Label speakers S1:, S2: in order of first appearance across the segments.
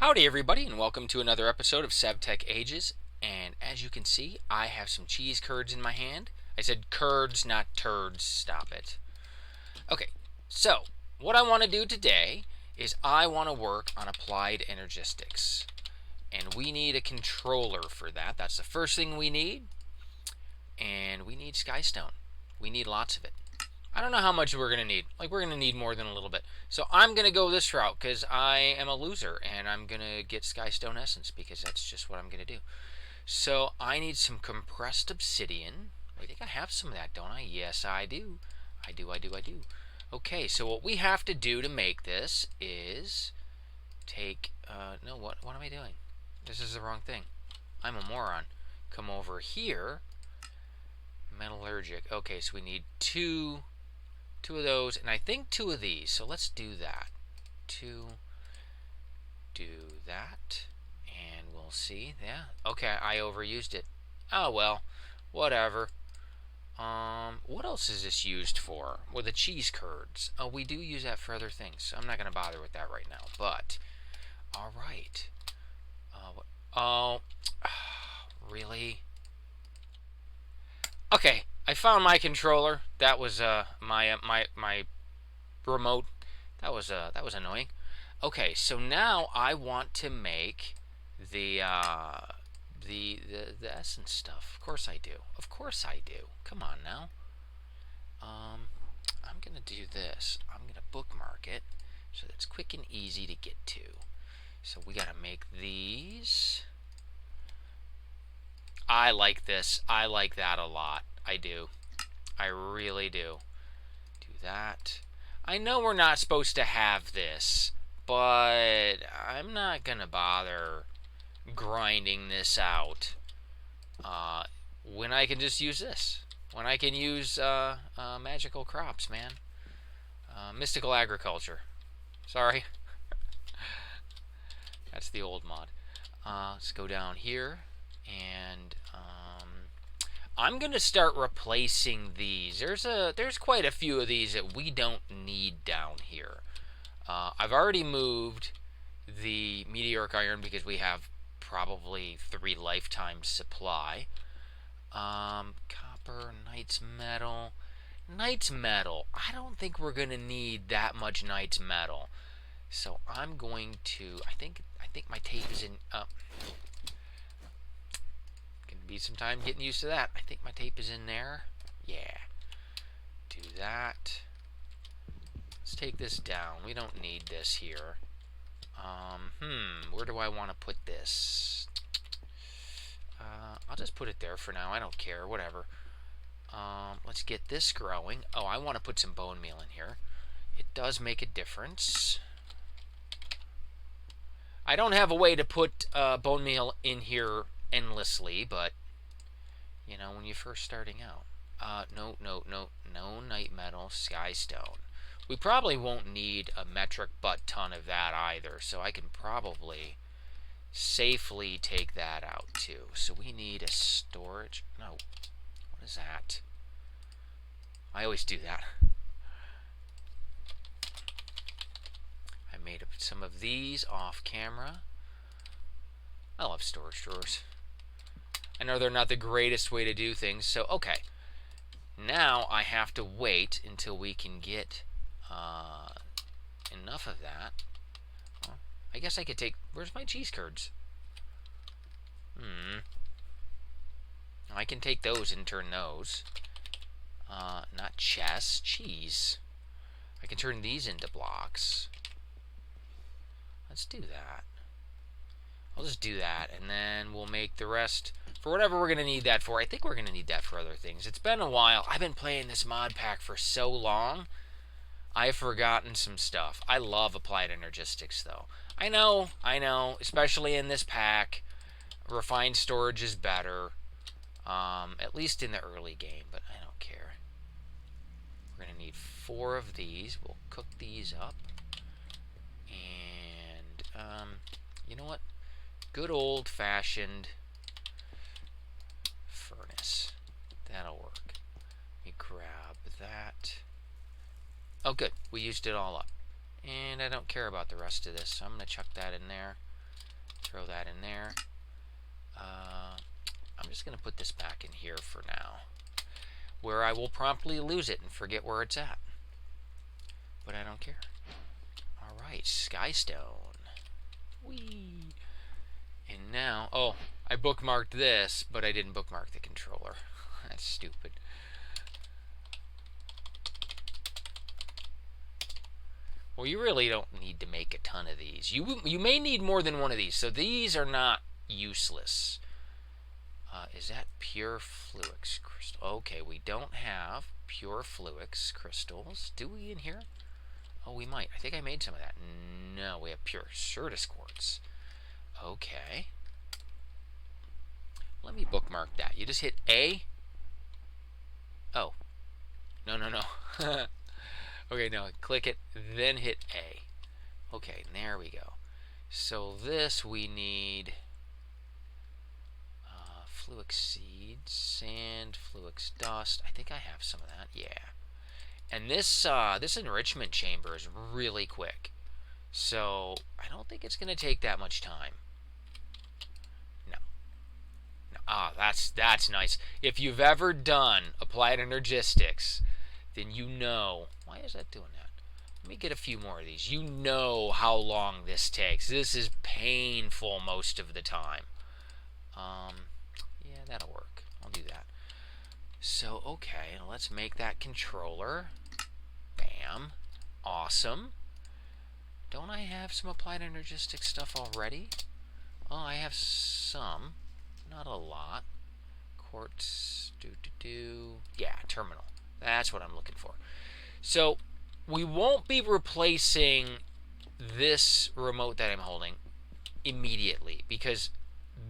S1: Howdy everybody, and welcome to another episode of SevTech Ages. And as you can see, I have some cheese curds in my hand. I said curds, not turds. Stop it. Okay, so what I want to do today is I want to work on applied energistics. And we need a controller for that. That's the first thing we need. And we need skystone. We need lots of it. I don't know how much we're going to need. Like, we're going to need more than a little bit. So I'm going to go this route because I am a loser and I'm going to get Skystone Essence because that's just what I'm going to do. So I need some compressed obsidian. I think I have some of that, don't I? Yes, I do. I do. Okay, so what we have to do to make this is take... no, what am I doing? This is the wrong thing. I'm a moron. Come over here. Metallurgic. Okay, so we need two of those, and I think two of these. So let's do that. Do that, and we'll see. Yeah. Okay, I overused it. Oh well, whatever. What else is this used for? Well, the cheese curds. Oh, we do use that for other things. So I'm not gonna bother with that right now. But all right. Oh, really? Okay, I found my controller. That was my remote. That was annoying. Okay, so now I want to make the the essence stuff. Of course I do. Of course I do. Come on now. I'm gonna do this. I'm gonna bookmark it so that it's quick and easy to get to. So we gotta make these. I like this. I like that a lot. I do. I really do. Do that. I know we're not supposed to have this, but I'm not gonna bother grinding this out when I can just use this. When I can use magical crops, man. Mystical agriculture. Sorry. That's the old mod. Let's go down here, and I'm gonna start replacing these. There's quite a few of these that we don't need down here. I've already moved the meteoric iron because we have probably 3 lifetimes supply. Copper, Knight's metal. Knight's metal. I don't think we're gonna need that much Knight's metal. So I'm going to. I think my tape is in. Can be some time getting used to that. I think my tape is in there. Yeah. Do that. Let's take this down. We don't need this here. Where do I want to put this? I'll just put it there for now. I don't care. Whatever. Let's get this growing. Oh, I want to put some bone meal in here. It does make a difference. I don't have a way to put bone meal in here endlessly, but you know, when you're first starting out. No night metal, skystone. We probably won't need a metric butt ton of that either, so I can probably safely take that out too. So we need a storage. No, what is that? I always do that. I made up some of these off camera. I love storage drawers. I know they're not the greatest way to do things, so okay. Now I have to wait until we can get enough of that. Well, I guess I could take... Where's my cheese curds? I can take those and turn those. Not chests, cheese. I can turn these into blocks. Let's do that. I'll just do that, and then we'll make the rest for whatever we're going to need that for. I think we're going to need that for other things. It's been a while. I've been playing this mod pack for so long, I've forgotten some stuff. I love applied energistics, though. I know, especially in this pack, refined storage is better, at least in the early game, but I don't care. We're going to need 4 of these. We'll cook these up. And, you know what? Good old-fashioned furnace. That'll work. Let me grab that. Oh, good. We used it all up. And I don't care about the rest of this, so I'm going to chuck that in there. throw that in there. I'm just going to put this back in here for now, where I will promptly lose it and forget where it's at. But I don't care. Alright, Skystone. Whee! And now, oh, I bookmarked this, but I didn't bookmark the controller. That's stupid. Well, you really don't need to make a ton of these. You may need more than one of these, so these are not useless. Is that pure Fluix crystal? Okay, we don't have pure Fluix crystals. Do we in here? Oh, we might. I think I made some of that. No, we have pure Certus quartz. Okay. Let me bookmark that. You just hit A. Oh. No, no, no. Okay, no. Click it, then hit A. Okay, there we go. So this we need Fluix seeds, sand, Fluix dust. I think I have some of that. Yeah. And this this enrichment chamber is really quick. So I don't think it's going to take that much time. No. No. Ah, that's nice. If you've ever done applied energistics, then you know. Why is that doing that? Let me get a few more of these. You know how long this takes. This is painful most of the time. Yeah, that'll work. I'll do that. So, okay, let's make that controller. Bam. Awesome. Don't I have some applied energistic stuff already? Oh, I have some. Not a lot. Quartz. Yeah, terminal. That's what I'm looking for. So, we won't be replacing this remote that I'm holding immediately, because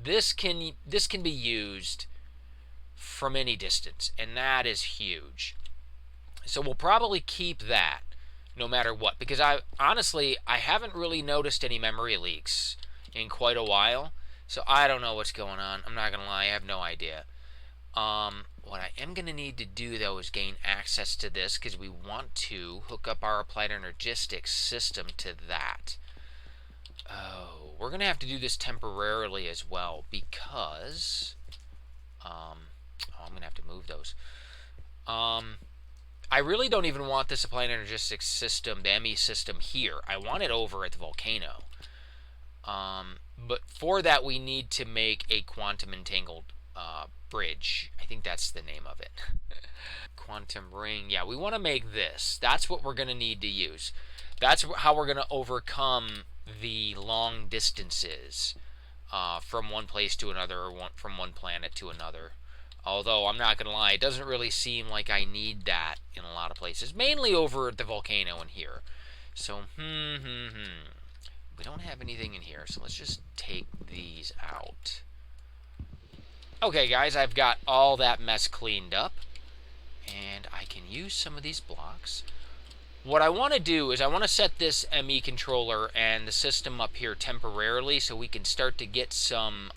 S1: this can be used from any distance, and that is huge. So we'll probably keep that no matter what, because I haven't really noticed any memory leaks in quite a while, so I don't know what's going on. I'm not gonna lie, I have no idea. What I am gonna need to do though is gain access to this, because we want to hook up our applied energistics system to that. Oh, we're gonna have to do this temporarily as well, because oh, I'm gonna have to move those. I really don't even want this applied energistics system, the ME system here. I want it over at the volcano. But for that, we need to make a quantum entangled bridge. I think that's the name of it. Quantum ring. Yeah, we want to make this. That's what we're going to need to use. That's how we're going to overcome the long distances from one place to another, or from one planet to another. Although, I'm not going to lie, it doesn't really seem like I need that in a lot of places. Mainly over at the volcano in here. So, we don't have anything in here, so let's just take these out. Okay, guys, I've got all that mess cleaned up. And I can use some of these blocks. What I want to do is I want to set this ME controller and the system up here temporarily so we can start to get some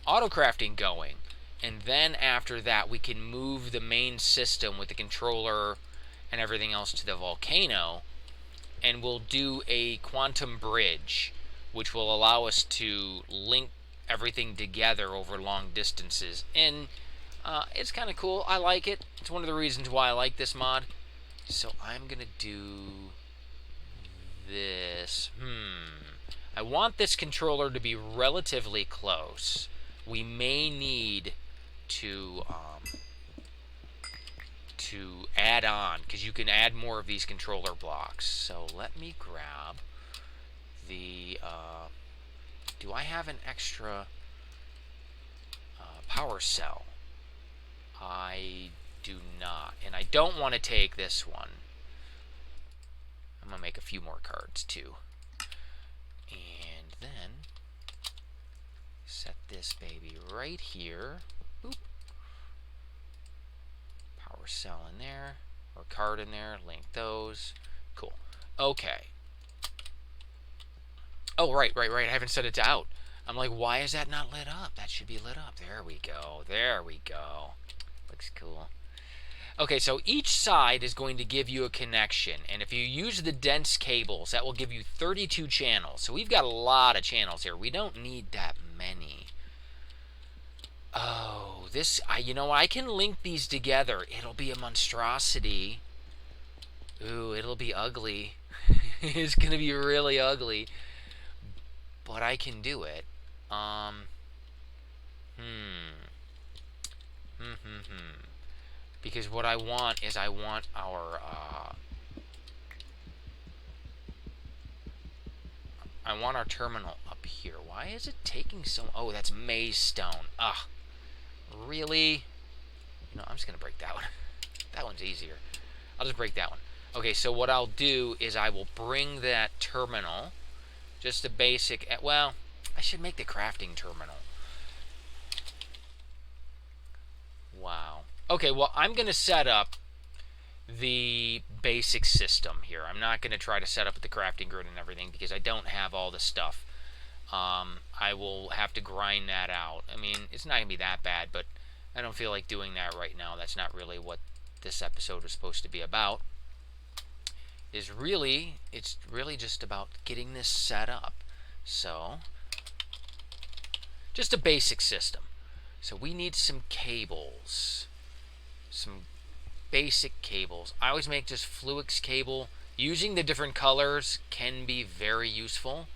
S1: auto-crafting going. And then after that, we can move the main system with the controller and everything else to the volcano. And we'll do a quantum bridge, which will allow us to link everything together over long distances. And it's kind of cool. I like it. It's one of the reasons why I like this mod. So I'm going to do this. I want this controller to be relatively close. We may need to add on, because you can add more of these controller blocks. So let me grab the... do I have an extra power cell? I do not. And I don't want to take this one. I'm going to make a few more cards too. And then set this baby right here. Boop. Power cell in there, or card in there, link those. Cool. Okay. Oh, right. I haven't set it to out. I'm like, why is that not lit up? That should be lit up. There we go. Looks cool. Okay, so each side is going to give you a connection, and if you use the dense cables, that will give you 32 channels. So we've got a lot of channels here. We don't need that many. Oh, you know, I can link these together. It'll be a monstrosity. Ooh, it'll be ugly. It's gonna be really ugly. But I can do it. Because what I want is I want our terminal up here. Why is it taking so? Oh, that's maize stone. Ugh. Really? You know, I'm just gonna break that one. That one's easier. I'll just break that one. Okay, so what I'll do is I will bring that terminal, just a basic. Well, I should make the crafting terminal. Wow. Okay, well, I'm going to set up the basic system here. I'm not going to try to set up the crafting grid and everything because I don't have all the stuff. I will have to grind that out. I mean, it's not going to be that bad, but I don't feel like doing that right now. That's not really what this episode is supposed to be about. It's really just about getting this set up. So, just a basic system. So we need some cables. Some basic cables. I always make just Fluix cable. Using the different colors can be very useful.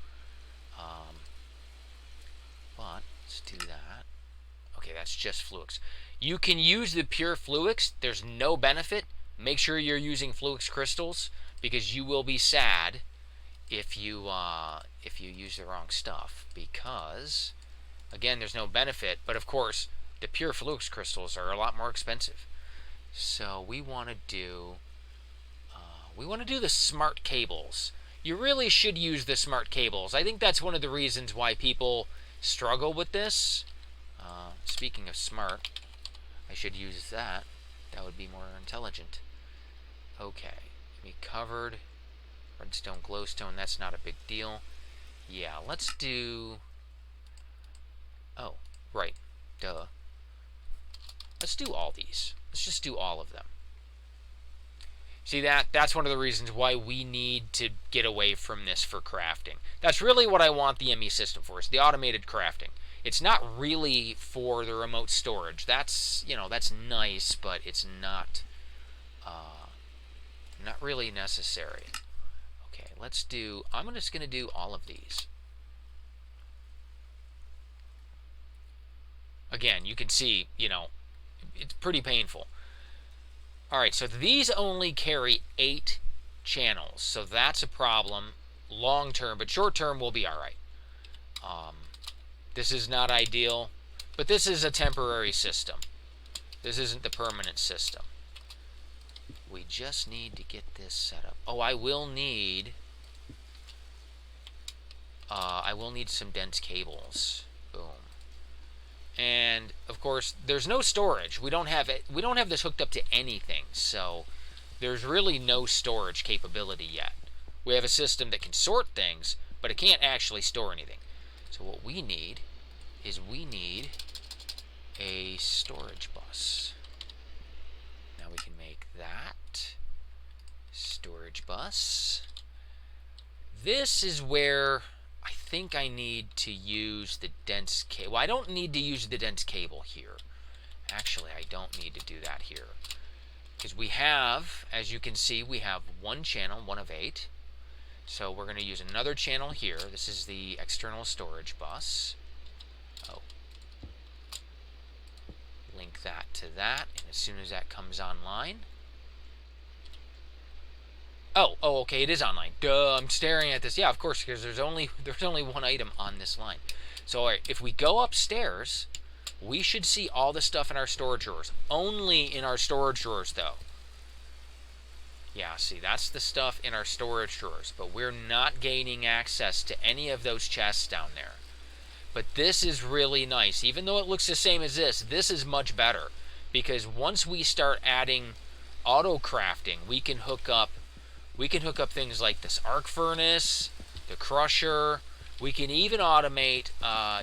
S1: But let's do that. Okay, that's just Fluix. You can use the pure Fluix. There's no benefit. Make sure you're using Fluix crystals because you will be sad if you use the wrong stuff. Because again, there's no benefit. But of course, the pure Fluix crystals are a lot more expensive. So we want to do the smart cables. You really should use the smart cables. I think that's one of the reasons why people struggle with this. Speaking of smart, I should use that. That would be more intelligent. Okay, we covered redstone, glowstone. That's not a big deal. Yeah, let's do. Oh, right. Duh. Let's do all these. Let's just do all of them. See, that's one of the reasons why we need to get away from this for crafting. That's really what I want the ME system for, is the automated crafting. It's not really for the remote storage. That's, you know, that's nice, but it's not really necessary. Okay, let's do, I'm just going to do all of these. Again, you can see, you know, it's pretty painful. Alright, so these only carry 8 channels, so that's a problem long term, but short term will be alright. This is not ideal, but this is a temporary system. This isn't the permanent system. We just need to get this set up. Oh, I will need some dense cables. Boom. And of course, there's no storage. We don't have this hooked up to anything, so there's really no storage capability yet. We have a system that can sort things, but it can't actually store anything. So what we need is a storage bus. Now we can make that storage bus. This is where I think I need to use the dense cable. Well, I don't need to use the dense cable here. Actually, I don't need to do that here. Because we have, as you can see, we have one channel, 1 of 8. So we're going to use another channel here. This is the external storage bus. Oh. Link that to that, and as soon as that comes online... Oh, okay, it is online. Duh, I'm staring at this. Yeah, of course, because there's only one item on this line. So, all right, if we go upstairs, we should see all the stuff in our storage drawers. Only in our storage drawers, though. Yeah, see, that's the stuff in our storage drawers, but we're not gaining access to any of those chests down there. But this is really nice. Even though it looks the same as this is much better, because once we start adding auto crafting, we can hook up things like this arc furnace, the crusher. We can even automate,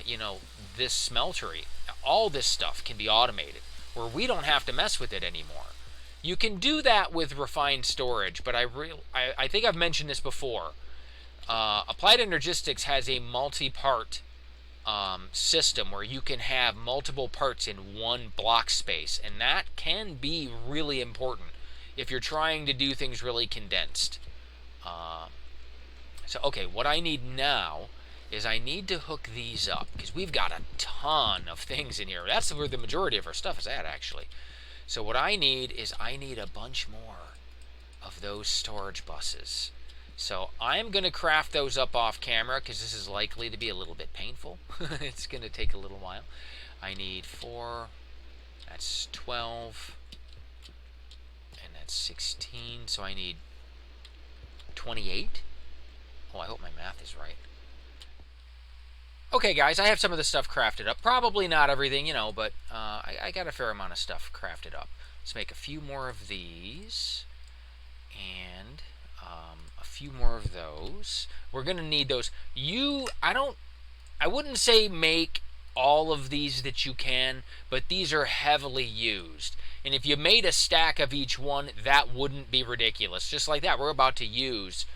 S1: you know, this smeltery. All this stuff can be automated, where we don't have to mess with it anymore. You can do that with refined storage, but I think I've mentioned this before. Applied Energistics has a multi-part system where you can have multiple parts in one block space, and that can be really important if you're trying to do things really condensed. So okay, what I need now is I need to hook these up, because we've got a ton of things in here. That's where the majority of our stuff is at, actually. So what I need is I need a bunch more of those storage buses. So I'm going to craft those up off camera, because this is likely to be a little bit painful. It's going to take a little while. I need 4, that's 12, and that's 16, so I need 28. Oh, I hope my math is right. Okay, guys, I have some of the stuff crafted up. Probably not everything, you know, but I got a fair amount of stuff crafted up. Let's make a few more of these, and a few more of those. We're going to need those. I wouldn't say make all of these that you can, but these are heavily used. And if you made a stack of each one, that wouldn't be ridiculous. Just like that, we're about to use...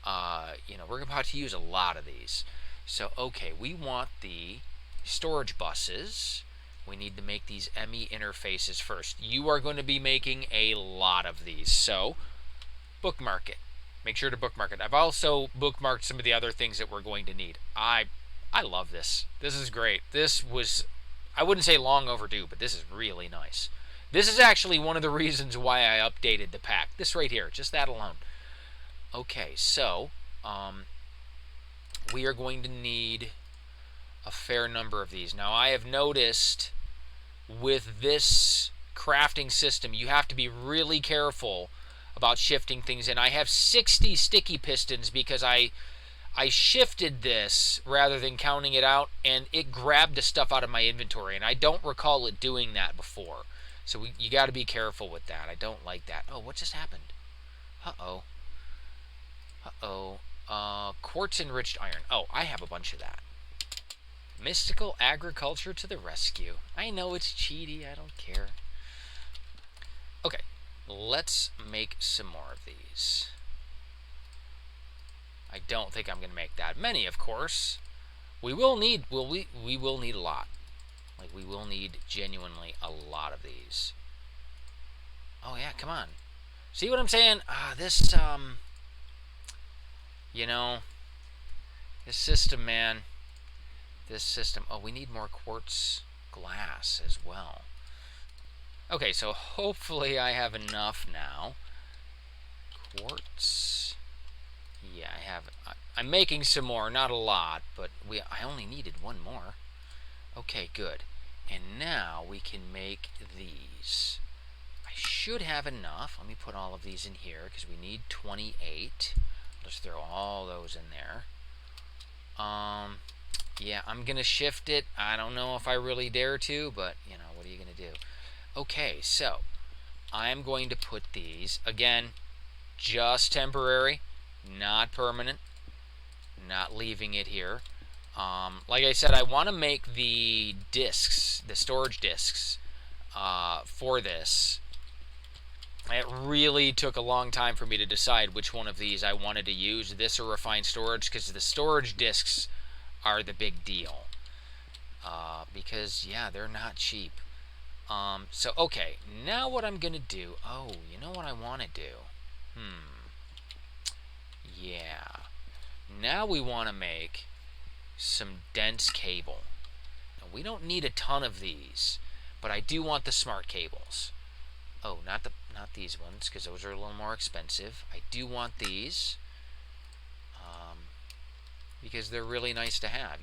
S1: we're about to use a lot of these. So, okay, we want the storage buses. We need to make these ME interfaces first. You are going to be making a lot of these, so bookmark it. Make sure to bookmark it. I've also bookmarked some of the other things that we're going to need. I love this. This is great. This was, I wouldn't say long overdue, but this is really nice. This is actually one of the reasons why I updated the pack. This right here, just that alone. Okay, so we are going to need a fair number of these. Now, I have noticed with this crafting system, you have to be really careful about shifting things in. I have 60 sticky pistons because I shifted this rather than counting it out, and it grabbed the stuff out of my inventory, and I don't recall it doing that before. So you got to be careful with that. I don't like that. Oh, what just happened? Uh-oh. Quartz-enriched iron. Oh, I have a bunch of that. Mystical agriculture to the rescue. I know it's cheaty. I don't care. Okay, let's make some more of these. I don't think I'm going to make that many, of course. We will need, we will need a lot. Like, we will need genuinely a lot of these. Oh, yeah, come on. See what I'm saying? This system, man. This system. Oh, we need more quartz glass as well. Okay, so hopefully I have enough now. Quartz. Yeah, I have. I'm making some more, not a lot, but I only needed one more. Okay, good. And now we can make these. I should have enough. Let me put all of these in here because we need 28. I'll just throw all those in there. Yeah, I'm going to shift it. I don't know if I really dare to, but, what are you going to do? Okay, so I'm going to put these, again, just temporary, not permanent, not leaving it here. Like I said, I want to make the discs, the storage discs, for this. It really took a long time for me to decide which one of these I wanted to use, this or refined storage, because the storage discs are the big deal. Because, yeah, they're not cheap. So, okay, now what I'm going to do... Oh, you know what I want to do? Yeah. Now we want to make some dense cable. Now, we don't need a ton of these, but I do want the smart cables. Oh, not these ones, because those are a little more expensive. I do want these, because they're really nice to have.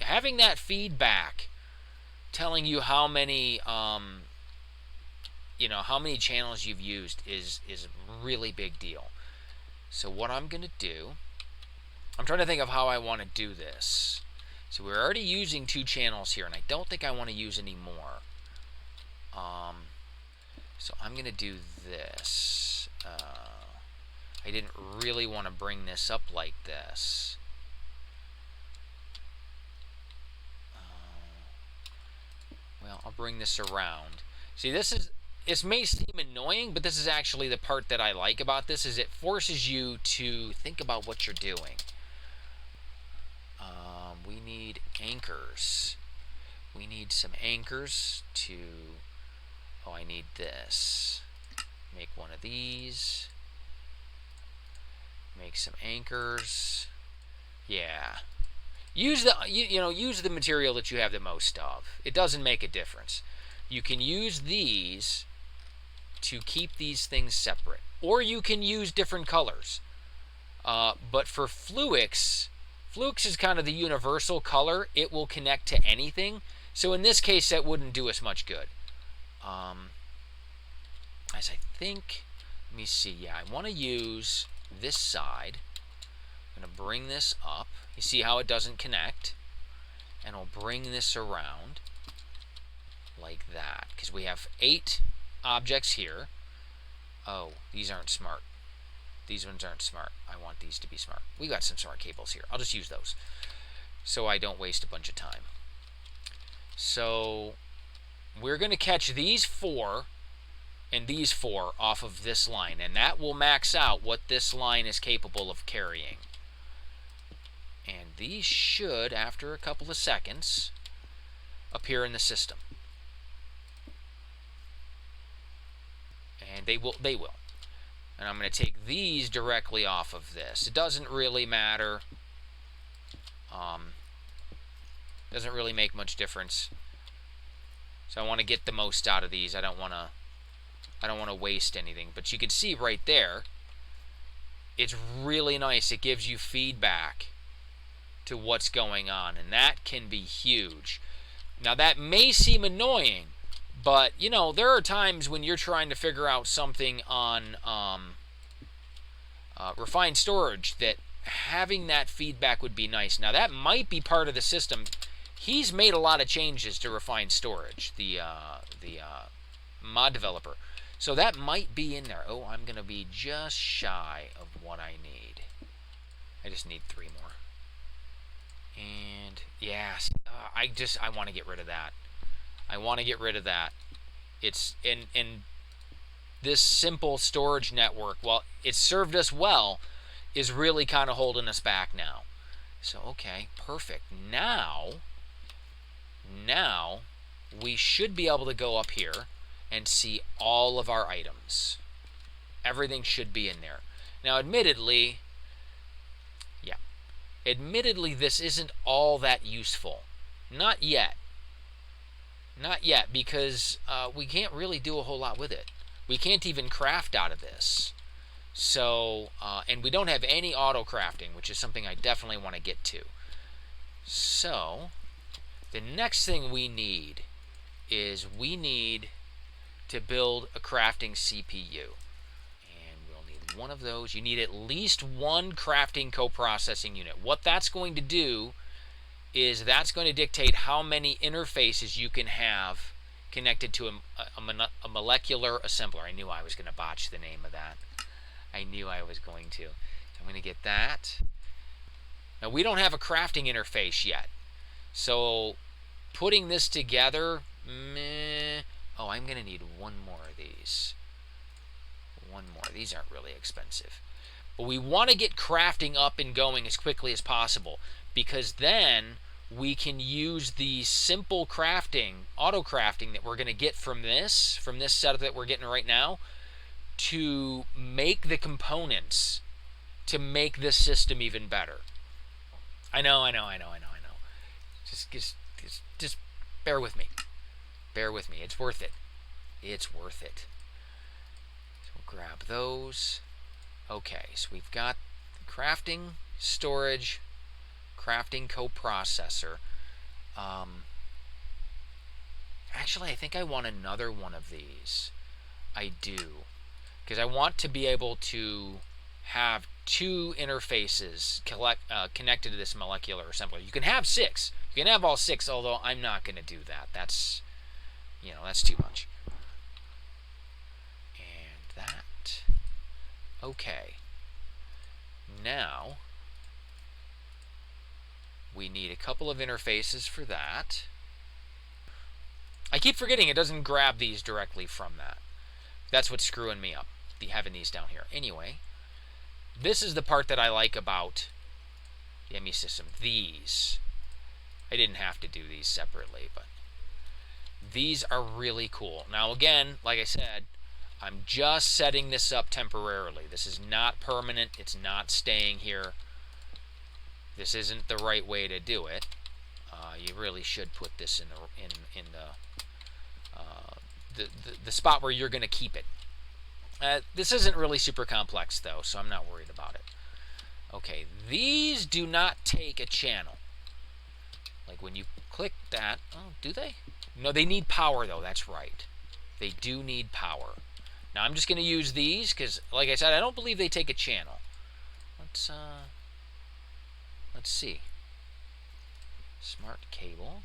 S1: Having that feedback, telling you how many, how many channels you've used is a really big deal. So what I'm going to do, I'm trying to think of how I want to do this. So we're already using 2 channels here, and I don't think I want to use any more. So I'm going to do this. I didn't really want to bring this up like this. Well, I'll bring this around. See, this is It may seem annoying, but this is actually the part that I like about this, is it forces you to think about what you're doing. We need anchors. We need some anchors to... Oh, I need this. Make one of these. Make some anchors. Yeah. Use the use the material that you have the most of. It doesn't make a difference. You can use these to keep these things separate, or you can use different colors. But for Fluix is kind of the universal color. It will connect to anything. So in this case, that wouldn't do us much good. As I think, let me see. Yeah, I want to use this side. I'm going to bring this up. You see how it doesn't connect? And I'll bring this around like that, because we have 8 objects here. Oh, these aren't smart. These ones aren't smart. I want these to be smart. We got some smart cables here. I'll just use those so I don't waste a bunch of time. So we're going to catch these 4 and these 4 off of this line, and that will max out what this line is capable of carrying. And these should, after a couple of seconds, appear in the system. And they will. And I'm going to take these directly off of this. It doesn't really matter. Doesn't really make much difference. So I want to get the most out of these. I don't want to waste anything. But you can see right there, it's really nice. It gives you feedback to what's going on, and that can be huge. Now that may seem annoying, but there are times when you're trying to figure out something on refined storage that having that feedback would be nice. Now that might be part of the system. He's made a lot of changes to refined storage, the mod developer. So that might be in there. Oh, I'm going to be just shy of what I need. I just need 3 more. And yeah, I want to get rid of that. I want to get rid of that. It's in this simple storage network, while it served us well, is really kind of holding us back now. So okay, perfect. Now we should be able to go up here and see all of our items. Everything should be in there. Now admittedly, this isn't all that useful. Not yet. Not yet, because we can't really do a whole lot with it. We can't even craft out of this. So, and we don't have any auto crafting, which is something I definitely want to get to. So, the next thing we need is we need to build a crafting CPU. And we'll need one of those. You need at least one crafting coprocessing unit. What that's going to do is that's going to dictate how many interfaces you can have connected to a molecular assembler. I knew I was going to botch the name of that. I knew I was going to. I'm going to get that. Now, we don't have a crafting interface yet. So, putting this together, meh. Oh, I'm going to need one more of these. One more. These aren't really expensive. But we want to get crafting up and going as quickly as possible, because then we can use the simple crafting, auto crafting that we're going to get from this setup that we're getting right now, to make the components to make this system even better. I know. Just bear with me. Bear with me. It's worth it. It's worth it. So we'll grab those. Okay, so we've got crafting, storage, crafting coprocessor. Actually, I think I want another one of these. I do. Because I want to be able to have 2 interfaces connected to this molecular assembler. You can have 6. You can have all 6, although I'm not going to do that. That's too much. And that. Okay. Now, we need a couple of interfaces for that. I keep forgetting it doesn't grab these directly from that. That's what's screwing me up, having these down here. Anyway, this is the part that I like about the ME system. These. I didn't have to do these separately, but these are really cool. Now again, like I said, I'm just setting this up temporarily. This is not permanent. It's not staying here. This isn't the right way to do it. You really should put this in the spot where you're going to keep it. This isn't really super complex though, so I'm not worried about it. Okay, these do not take a channel. Like when you click that, oh, do they? No, they need power though, that's right. They do need power. Now I'm just going to use these because, like I said, I don't believe they take a channel. Let's see. Smart cable.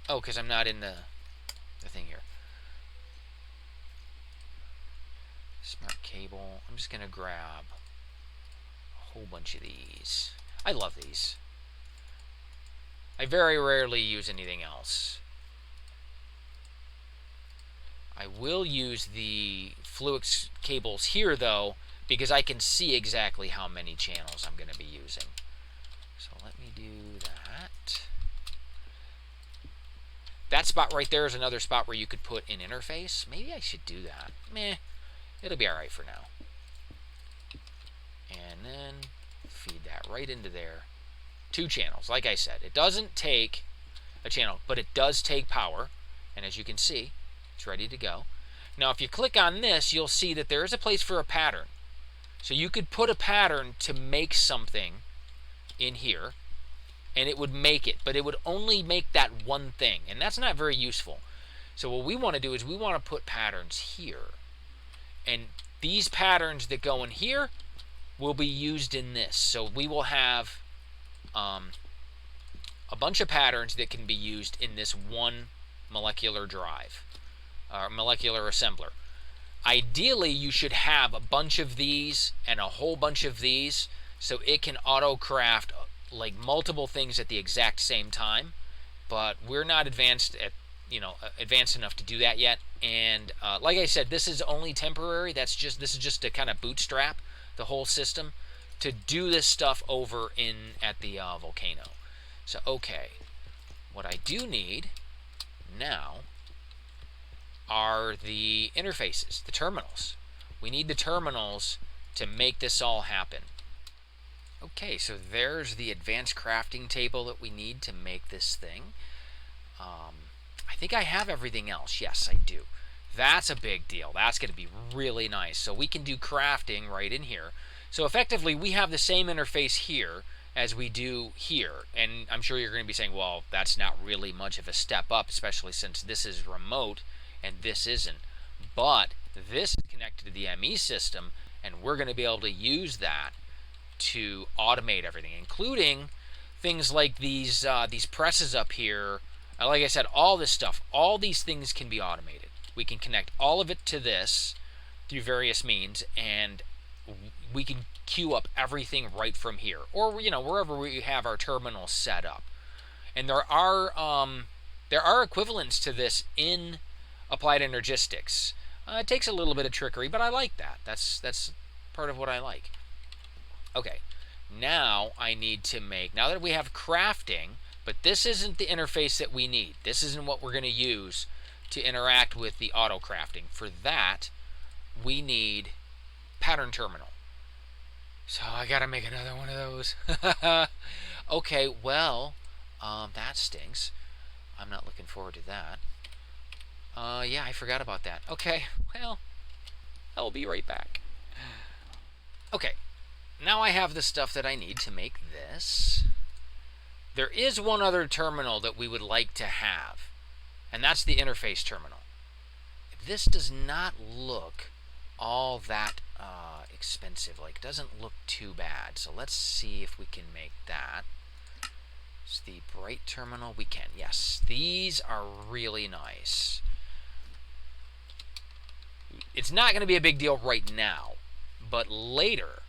S1: Oh, because I'm not in the thing here. Smart cable. I'm just going to grab a whole bunch of these. I love these. I very rarely use anything else. I will use the Fluix cables here, though, because I can see exactly how many channels I'm going to be using. So let me do that. That spot right there is another spot where you could put an interface. Maybe I should do that. Meh. It'll be alright for now. And then feed that right into there. 2 channels. Like I said, it doesn't take a channel, but it does take power. And as you can see, it's ready to go. Now, if you click on this, you'll see that there is a place for a pattern. So you could put a pattern to make something in here, and it would make it, but it would only make that one thing, and that's not very useful. So what we want to do is we want to put patterns here, and these patterns that go in here will be used in this. So we will have a bunch of patterns that can be used in this one molecular drive, or molecular assembler. Ideally, you should have a bunch of these and a whole bunch of these, so it can auto-craft like multiple things at the exact same time. But we're not advanced enough to do that yet. And like I said, this is only temporary. This is just to kind of bootstrap the whole system to do this stuff over at the volcano. So okay, what I do need now are the interfaces, the terminals. We need the terminals to make this all happen. Okay, so there's the advanced crafting table that we need to make this thing. I think I have everything else. Yes, I do. That's a big deal. That's going to be really nice. So we can do crafting right in here. So effectively, we have the same interface here as we do here. And I'm sure you're going to be saying, well, that's not really much of a step up, especially since this is remote and this isn't. But this is connected to the ME system, and we're going to be able to use that to automate everything, including things like these presses up here. Like I said, all this stuff, all these things can be automated. We can connect all of it to this through various means, and we can queue up everything right from here, or wherever we have our terminal set up. And there are equivalents to this in Applied Energistics. It takes a little bit of trickery, but I like that. That's part of what I like. Okay, now I need to make, now that we have crafting, but this isn't the interface that we need. This isn't what we're going to use to interact with the auto crafting. For that, we need pattern terminal. So I got to make another one of those. Okay, well, that stinks. I'm not looking forward to that. Yeah, I forgot about that. Okay, well, I'll be right back. Okay, now I have the stuff that I need to make this. There is one other terminal that we would like to have, and that's the interface terminal. This does not look all that expensive. Like, it doesn't look too bad. So let's see if we can make that. It's the bright terminal. We can, yes. These are really nice. It's not going to be a big deal right now, but later.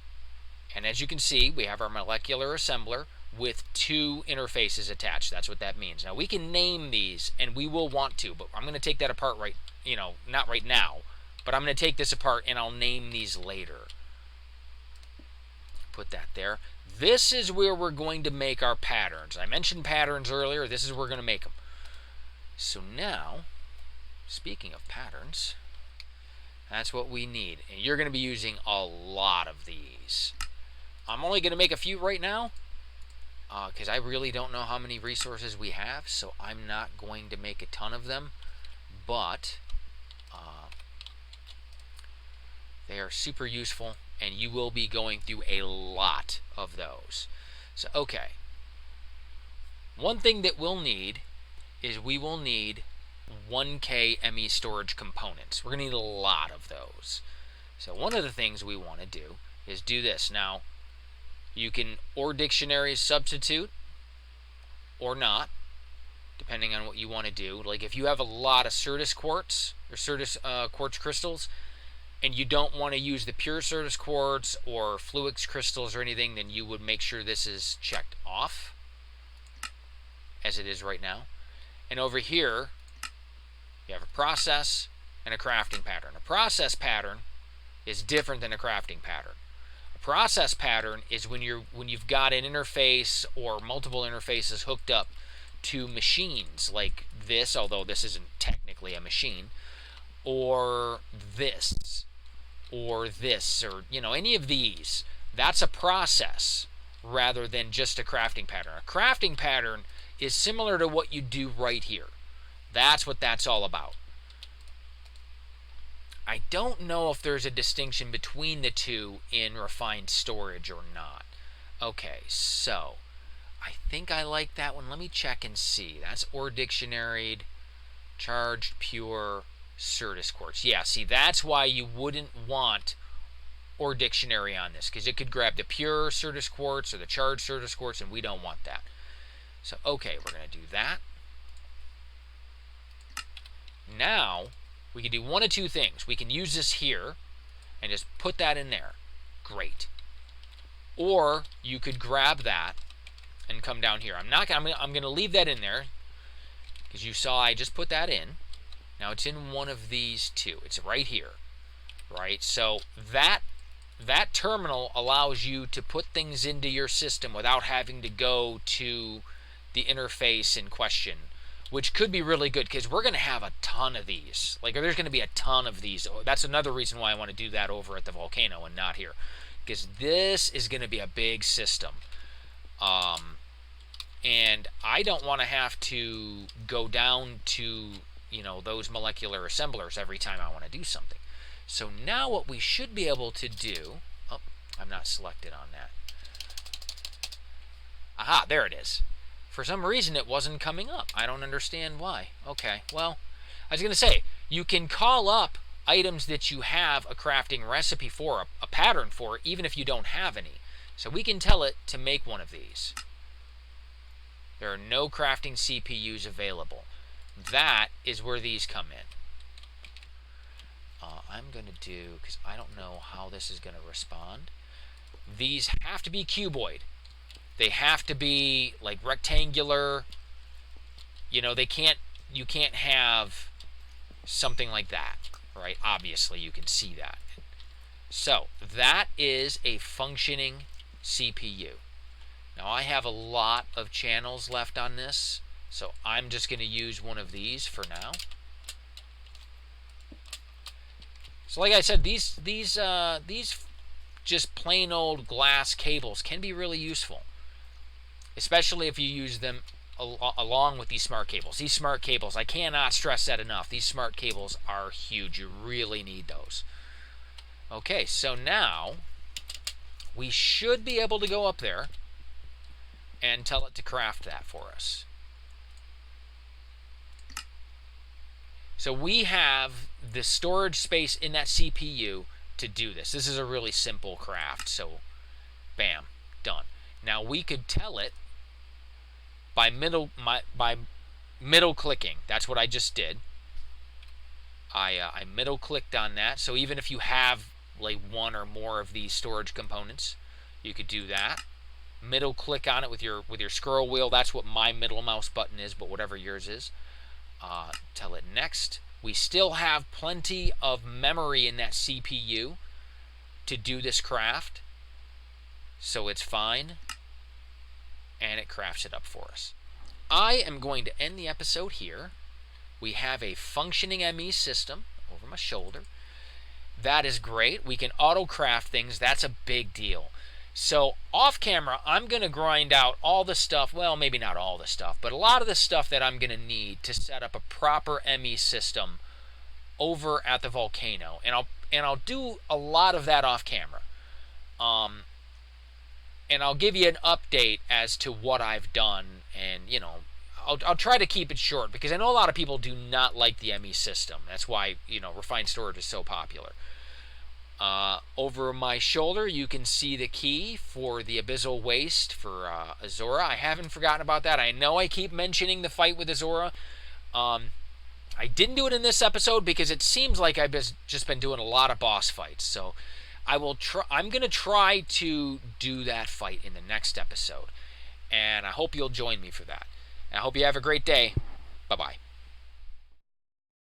S1: And as you can see, we have our molecular assembler. with 2 interfaces attached. That's what that means. Now we can name these, and we will want to, but I'm going to take that apart not right now, but I'm going to take this apart and I'll name these later. Put that there. This is where we're going to make our patterns. I mentioned patterns earlier. This is where we're going to make them. So now, speaking of patterns, that's what we need. And you're going to be using a lot of these. I'm only going to make a few right now because I really don't know how many resources we have, so I'm not going to make a ton of them, but they are super useful, and you will be going through a lot of those. So, okay. One thing that we'll need is we will need 1K ME storage components. We're going to need a lot of those. So one of the things we want to do is do this. Now, you can or dictionaries substitute or not, depending on what you want to do. Like if you have a lot of Certus quartz or Certus quartz crystals, and you don't want to use the pure Certus quartz or Fluix crystals or anything, then you would make sure this is checked off, as it is right now. And over here, you have a process and a crafting pattern. A process pattern is different than a crafting pattern. A process pattern is when you've got an interface or multiple interfaces hooked up to machines like this, although this isn't technically a machine, or this, or this, or any of these. That's a process rather than just a crafting pattern. A crafting pattern is similar to what you do right here. That's what that's all about. I don't know if there's a distinction between the two in refined storage or not. Okay, so I think I like that one. Let me check and see. That's or dictionaried, charged, pure, Certus quartz. Yeah, see, that's why you wouldn't want or dictionary on this, because it could grab the pure Certus quartz or the charged Certus quartz, and we don't want that. So, okay, we're going to do that. Now, we can do one of two things. We can use this here and just put that in there. Great. Or you could grab that and come down here. I'm going to leave that in there because you saw I just put that in. Now it's in one of these two. It's right here, right? So that terminal allows you to put things into your system without having to go to the interface in question, which could be really good because we're going to have a ton of these. Like, there's going to be a ton of these. That's another reason why I want to do that over at the volcano and not here, because this is going to be a big system. And I don't want to have to go down to those molecular assemblers every time I want to do something. So now what we should be able to do, oh, I'm not selected on that. Aha, there it is. For some reason it wasn't coming up. I don't understand why. Okay, well, I was going to say, you can call up items that you have a crafting recipe for, a pattern for, even if you don't have any. So we can tell it to make one of these. There are no crafting CPUs available. That is where these come in. I'm going to do, because I don't know how this is going to respond. These have to be cuboid. They have to be like rectangular. You can't have something like that, right? Obviously, you can see that. So that is a functioning CPU. Now I have a lot of channels left on this, so I'm just going to use one of these for now. So like I said, these just plain old glass cables can be really useful, especially if you use them along with these smart cables. These smart cables, I cannot stress that enough. These smart cables are huge. You really need those. Okay, so now we should be able to go up there and tell it to craft that for us. So we have the storage space in that CPU to do this. This is a really simple craft, so bam, done. Now we could tell it by middle clicking. That's what I just did. I middle clicked on that. So even if you have like one or more of these storage components, you could do that. middle click on it with your scroll wheel. That's what my middle mouse button is, but whatever yours is. Tell it next. We still have plenty of memory in that CPU to do this craft, so it's fine, and it crafts it up for us. I am going to end the episode here. We have a functioning ME system over my shoulder. That is great. We can auto craft things. That's a big deal. So off camera, I'm going to grind out all the stuff, well, maybe not all the stuff, but a lot of the stuff that I'm going to need to set up a proper ME system over at the volcano. And I'll do a lot of that off camera. And I'll give you an update as to what I've done, and I'll try to keep it short because I know a lot of people do not like the ME system. That's why refined storage is so popular. Over my shoulder, you can see the key for the Abyssal Waste for Azora. I haven't forgotten about that. I know I keep mentioning the fight with Azora. I didn't do it in this episode because it seems like I've just been doing a lot of boss fights. So I'm going to try to do that fight in the next episode. And I hope you'll join me for that. And I hope you have a great day. Bye-bye.